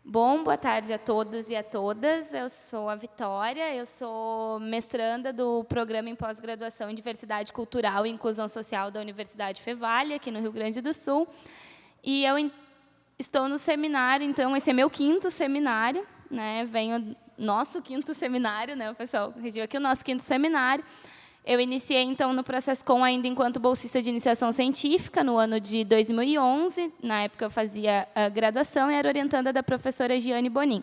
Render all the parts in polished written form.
Bom, boa tarde a todos e a todas. Eu sou a Vitória, eu sou mestranda do Programa em Pós-Graduação em Diversidade Cultural e Inclusão Social da Universidade Fevale, aqui no Rio Grande do Sul. E eu estou no seminário, então, esse é meu 5º seminário, né? Venho nosso 5º seminário, né? O pessoal corrigiu aqui, o nosso 5º seminário. Eu iniciei, então, no Procescom ainda enquanto bolsista de iniciação científica, no ano de 2011. Na época, eu fazia a graduação e era orientanda da professora Giane Bonin.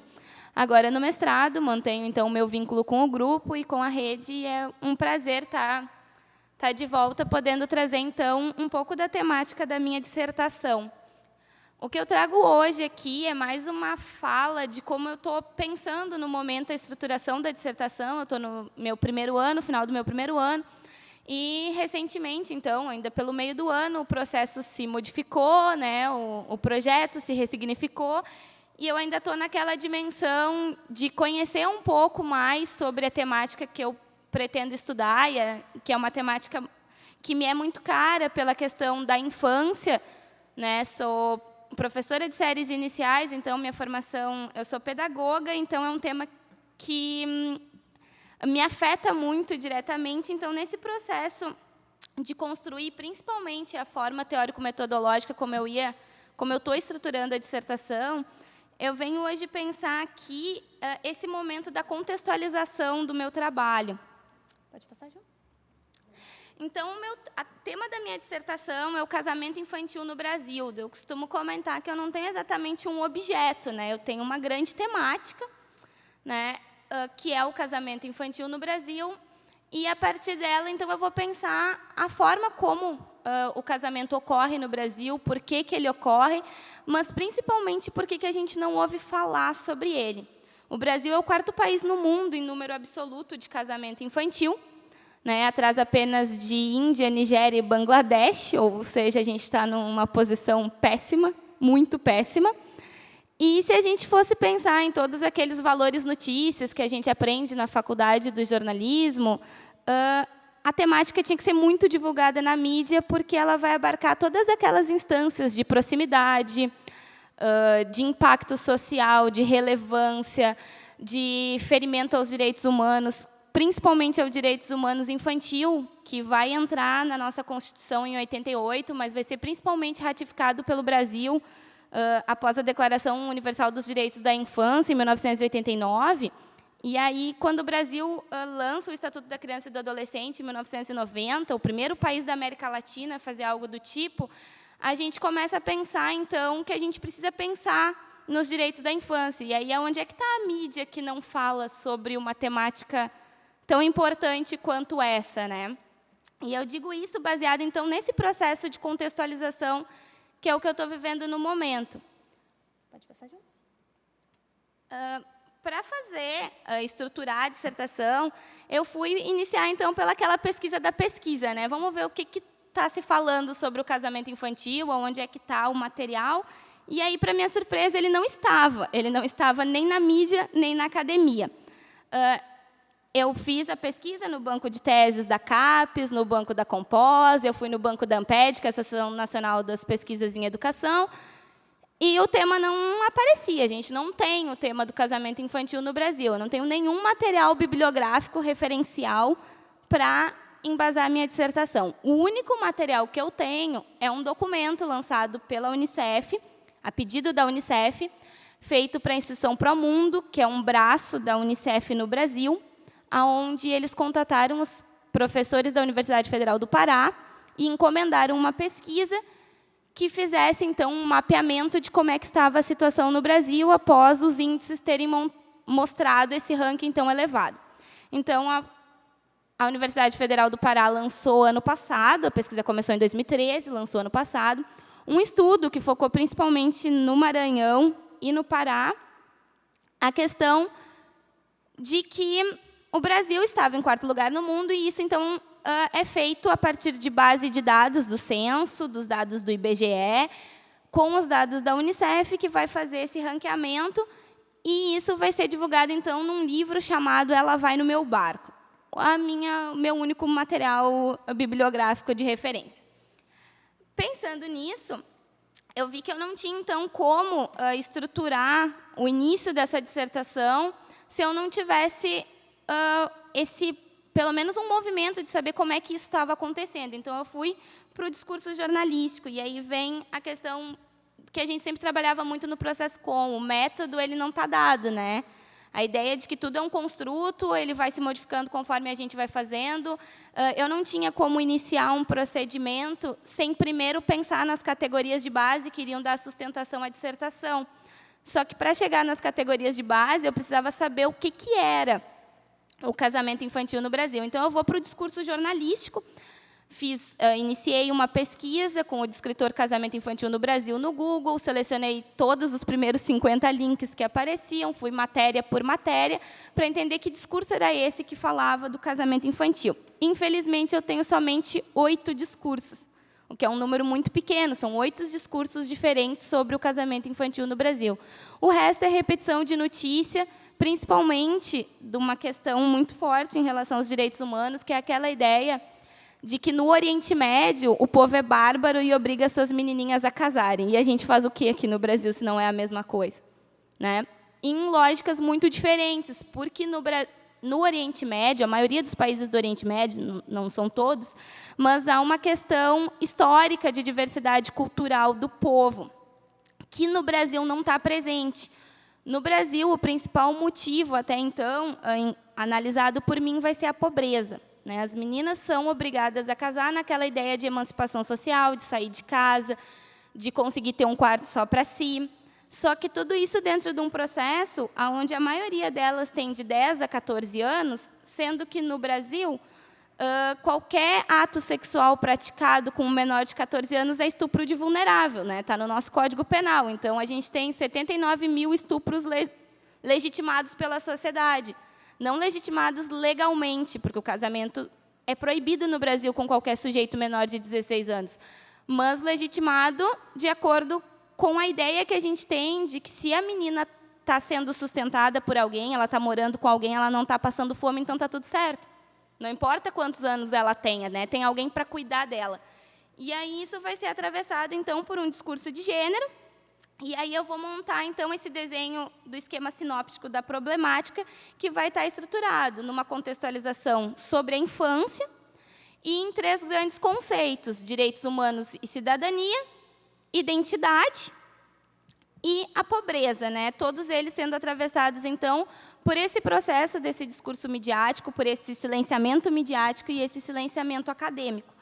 Agora, no mestrado, mantenho, então, o meu vínculo com o grupo e com a rede, e é um prazer estar de volta, podendo trazer, então, um pouco da temática da minha dissertação. O que eu trago hoje aqui é mais uma fala de como eu estou pensando no momento a estruturação da dissertação. Eu estou no meu primeiro ano, final do meu primeiro ano, e recentemente, então, ainda pelo meio do ano, o processo se modificou, né? O projeto se ressignificou, e eu ainda estou naquela dimensão de conhecer um pouco mais sobre a temática que eu pretendo estudar, que é uma temática que me é muito cara pela questão da infância, né? Sou professora de séries iniciais, então, minha formação, eu sou pedagoga, então, é um tema que me afeta muito diretamente. Então, nesse processo de construir, principalmente, a forma teórico-metodológica, como eu estou estruturando a dissertação, eu venho hoje pensar aqui esse momento da contextualização do meu trabalho. Pode passar, João? Então, o tema da minha dissertação é o casamento infantil no Brasil. Eu costumo comentar que eu não tenho exatamente um objeto, né? Eu tenho uma grande temática, né? Que é o casamento infantil no Brasil, e, a partir dela, então, eu vou pensar a forma como o casamento ocorre no Brasil, por que ele ocorre, mas, principalmente, por que a gente não ouve falar sobre ele. O Brasil é o 4º país no mundo em número absoluto de casamento infantil, né, atrás apenas de Índia, Nigéria e Bangladesh, ou seja, a gente está numa posição péssima, muito péssima. E se a gente fosse pensar em todos aqueles valores notícias que a gente aprende na faculdade do jornalismo, a temática tinha que ser muito divulgada na mídia, porque ela vai abarcar todas aquelas instâncias de proximidade, de impacto social, de relevância, de ferimento aos direitos humanos, principalmente aos direitos humanos infantil, que vai entrar na nossa Constituição em 88, mas vai ser principalmente ratificado pelo Brasil após a Declaração Universal dos Direitos da Infância, em 1989. E aí, quando o Brasil lança o Estatuto da Criança e do Adolescente, em 1990, o primeiro país da América Latina a fazer algo do tipo, a gente começa a pensar, então, que a gente precisa pensar nos direitos da infância. E aí, onde é que está a mídia que não fala sobre uma temática tão importante quanto essa, né? E eu digo isso baseado, então, nesse processo de contextualização, que é o que eu estou vivendo no momento. Pode passar, João? Para estruturar a dissertação, eu fui iniciar, então, pelaquela pesquisa da pesquisa, né? Vamos ver o que está se falando sobre o casamento infantil, onde é que está o material. E aí, para minha surpresa, ele não estava nem na mídia, nem na academia. Eu fiz a pesquisa no banco de teses da CAPES, no banco da Compós, eu fui no banco da ANPED, que é a Associação Nacional das Pesquisas em Educação, e o tema não aparecia. A gente não tem o tema do casamento infantil no Brasil. Eu não tenho nenhum material bibliográfico referencial para embasar a minha dissertação. O único material que eu tenho é um documento lançado pela Unicef, a pedido da Unicef, feito para a instituição Promundo, que é um braço da Unicef no Brasil, onde eles contataram os professores da Universidade Federal do Pará e encomendaram uma pesquisa que fizesse, então, um mapeamento de como é que estava a situação no Brasil após os índices terem mostrado esse ranking tão elevado. Então, a Universidade Federal do Pará lançou ano passado, a pesquisa começou em 2013, lançou ano passado, um estudo que focou principalmente no Maranhão e no Pará, a questão de que o Brasil estava em 4º lugar no mundo, e isso, então, é feito a partir de base de dados do censo, dos dados do IBGE, com os dados da Unicef, que vai fazer esse ranqueamento, e isso vai ser divulgado, então, num livro chamado Ela Vai no Meu Barco, meu único material bibliográfico de referência. Pensando nisso, eu vi que eu não tinha, então, como estruturar o início dessa dissertação se eu não tivesse pelo menos um movimento de saber como é que isso estava acontecendo. Então, eu fui para o discurso jornalístico, e aí vem a questão que a gente sempre trabalhava muito no processo com, o método ele não está dado, né? A ideia de que tudo é um construto, ele vai se modificando conforme a gente vai fazendo. Eu não tinha como iniciar um procedimento sem primeiro pensar nas categorias de base que iriam dar sustentação à dissertação. Só que, para chegar nas categorias de base, eu precisava saber o que era o casamento infantil no Brasil. Então, eu vou para o discurso jornalístico. Iniciei uma pesquisa com o descritor Casamento Infantil no Brasil no Google, selecionei todos os primeiros 50 links que apareciam, fui matéria por matéria, para entender que discurso era esse que falava do casamento infantil. Infelizmente, eu tenho somente 8 discursos, o que é um número muito pequeno, são 8 discursos diferentes sobre o casamento infantil no Brasil. O resto é repetição de notícia, principalmente de uma questão muito forte em relação aos direitos humanos, que é aquela ideia de que, no Oriente Médio, o povo é bárbaro e obriga suas menininhas a casarem. E a gente faz o quê aqui no Brasil, se não é a mesma coisa? Né? Em lógicas muito diferentes, porque no Oriente Médio, a maioria dos países do Oriente Médio, não são todos, mas há uma questão histórica de diversidade cultural do povo, que no Brasil não está presente. No Brasil, o principal motivo, até então, analisado por mim, vai ser a pobreza. As meninas são obrigadas a casar naquela ideia de emancipação social, de sair de casa, de conseguir ter um quarto só para si. Só que tudo isso dentro de um processo onde a maioria delas tem de 10 a 14 anos, sendo que, no Brasil, qualquer ato sexual praticado com um menor de 14 anos é estupro de vulnerável. Está no nosso Código Penal. Então, a gente tem 79 mil estupros legitimados pela sociedade. Não legitimados legalmente, porque o casamento é proibido no Brasil com qualquer sujeito menor de 16 anos, mas legitimado de acordo com a ideia que a gente tem de que, se a menina está sendo sustentada por alguém, ela está morando com alguém, ela não está passando fome, então está tudo certo. Não importa quantos anos ela tenha, tem alguém para cuidar dela. E aí isso vai ser atravessado, então, por um discurso de gênero. E aí eu vou montar, então, esse desenho do esquema sinóptico da problemática, que vai estar estruturado numa contextualização sobre a infância e em 3 grandes conceitos: direitos humanos e cidadania, identidade e a pobreza, todos eles sendo atravessados, então, por esse processo desse discurso midiático, por esse silenciamento midiático e esse silenciamento acadêmico.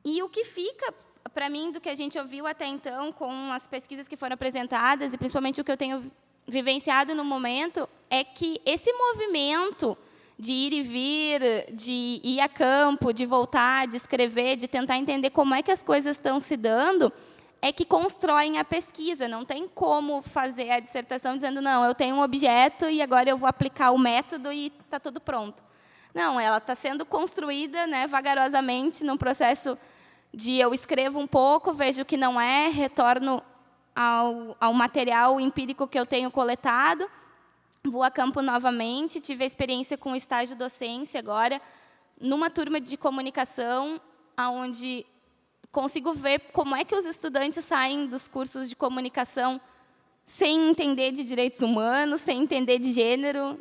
E o que fica, para mim, do que a gente ouviu até então, com as pesquisas que foram apresentadas, e principalmente o que eu tenho vivenciado no momento, é que esse movimento de ir e vir, de ir a campo, de voltar, de escrever, de tentar entender como é que as coisas estão se dando, é que constroem a pesquisa. Não tem como fazer a dissertação dizendo, não, eu tenho um objeto e agora eu vou aplicar o método e está tudo pronto. Não, ela está sendo construída, vagarosamente, num processo de eu escrevo um pouco, vejo que não é, retorno ao material empírico que eu tenho coletado, vou a campo novamente, tive a experiência com o estágio docência agora, numa turma de comunicação, onde consigo ver como é que os estudantes saem dos cursos de comunicação sem entender de direitos humanos, sem entender de gênero.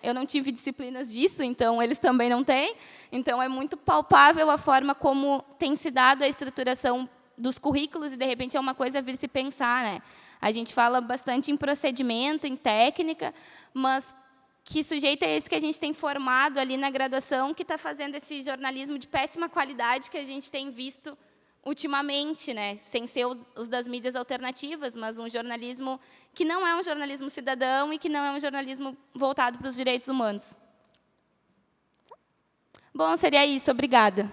Eu não tive disciplinas disso, então eles também não têm. Então, é muito palpável a forma como tem se dado a estruturação dos currículos, e, de repente, é uma coisa a vir se pensar. A gente fala bastante em procedimento, em técnica, mas que sujeito é esse que a gente tem formado ali na graduação, que está fazendo esse jornalismo de péssima qualidade que a gente tem visto ultimamente, sem ser os das mídias alternativas, mas um jornalismo que não é um jornalismo cidadão e que não é um jornalismo voltado para os direitos humanos. Bom, seria isso. Obrigada.